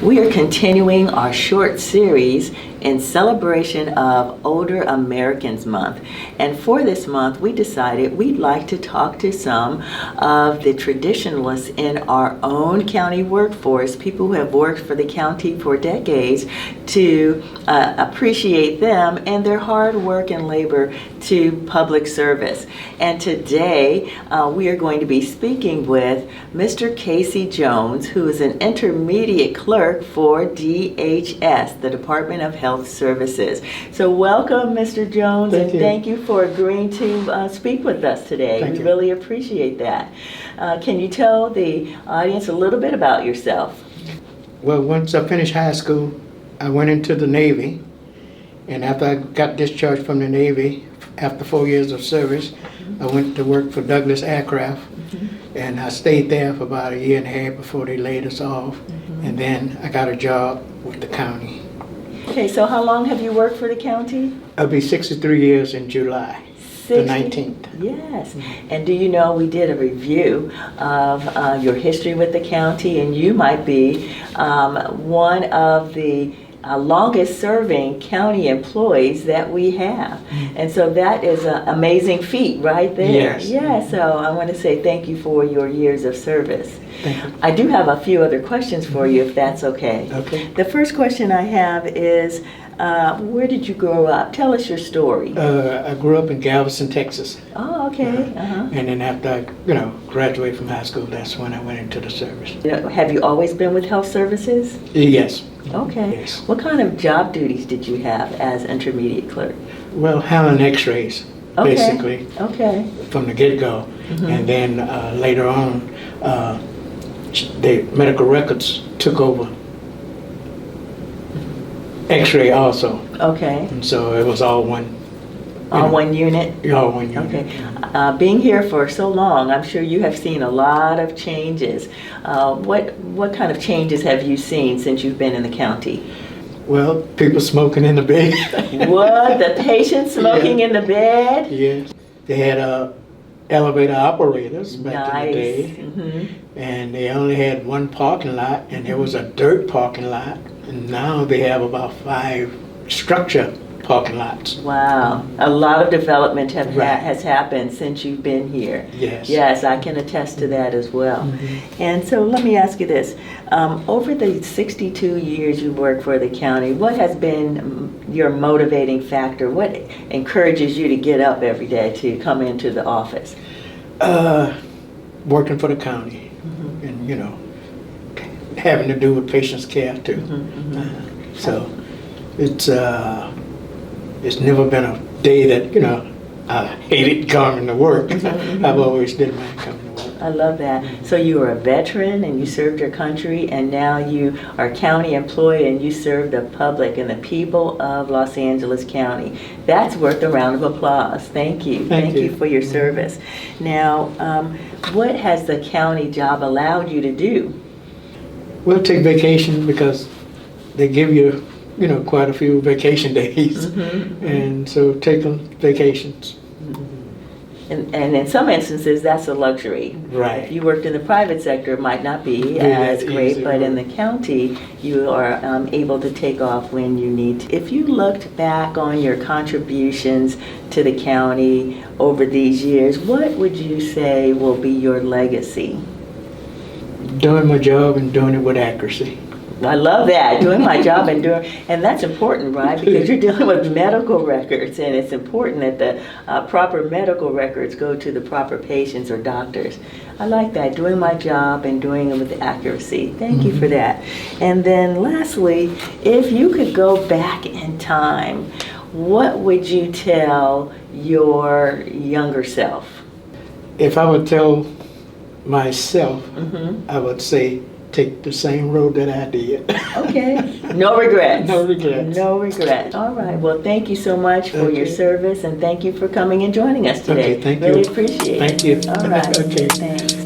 We are continuing our short series in celebration of Older Americans Month. And for this month, we decided we'd like to talk to some of the traditionalists in our own county workforce, people who have worked for the county for decades, to appreciate them and their hard work and labor to public service. And today, we are going to be speaking with Mr. Casey Jones, who is an intermediate clerk for DHS, the Department of Health Services. So welcome, Mr. Jones, and thank you for agreeing to speak with us today. We really appreciate that. Can you tell the audience a little bit about yourself? Well, once I finished high school, I went into the Navy, and after I got discharged from the Navy, after 4 years of service, I went to work for Douglas Aircraft, and I stayed there for about a year and a half before they laid us off, and then I got a job with the county. Okay, so how long have you worked for the county? I'll be 63 years in July, the 19th. Yes, and do you know we did a review of your history with the county, and you might be one of the longest serving county employees that we have. And so that is an amazing feat right there. Yes. Yeah, so I want to say thank you for your years of service. Thank you. I do have a few other questions for you, if that's okay. Okay. The first question I have is, where did you grow up? Tell us your story. I grew up in Galveston, Texas. Oh, okay. And then after I, graduated from high school, that's when I went into the service. Have you always been with health services? Yes. Okay. Yes. What kind of job duties did you have as intermediate clerk? Well, handling x-rays, basically, Okay. from the get-go. And then later on, the medical records took over x-ray also. Okay. And so it was all one. One unit? All one unit. Okay. Being here for so long, I'm sure you have seen a lot of changes. What kind of changes have you seen since you've been in the county? Well, people smoking in the bed. What? The patients smoking in the bed? Yes. They had elevator operators back in the day. Nice. And they only had one parking lot, and it was a dirt parking lot. And now they have about 5 structure parking lots. Wow, a lot of development has happened since you've been here. Yes. Yes, I can attest to that as well. And so let me ask you this. Over the 62 years you worked for the county, what has been your motivating factor? What encourages you to get up every day to come into the office? Working for the county and, having to do with patients' care too. So it's never been a day that, I hated coming to work. I've always did mind coming to work. I love that. So you were a veteran and you served your country, and now you are a county employee and you serve the public and the people of Los Angeles County. That's worth a round of applause. Thank you. Thank you for your service. Now, what has the county job allowed you to do? We'll take vacation because they give you, quite a few vacation days. And so taking vacations. And in some instances, that's a luxury. Right. If you worked in the private sector, it might not be as great, easy, but in the county, you are able to take off when you need to. If you looked back on your contributions to the county over these years, what would you say will be your legacy? Doing my job and doing it with accuracy. I love that, doing my job and that's important, right? Because you're dealing with medical records, and it's important that the proper medical records go to the proper patients or doctors. I like that, doing my job and doing it with accuracy. Thank you for that. And then lastly, if you could go back in time, what would you tell your younger self? If I would tell myself, I would say, take the same road that I did. Okay. No regrets. No regrets. No regrets. All right. Well, thank you so much for your service, and thank you for coming and joining us today. Okay, thank you. Really appreciate it. Thank you. All right. Okay. Thanks.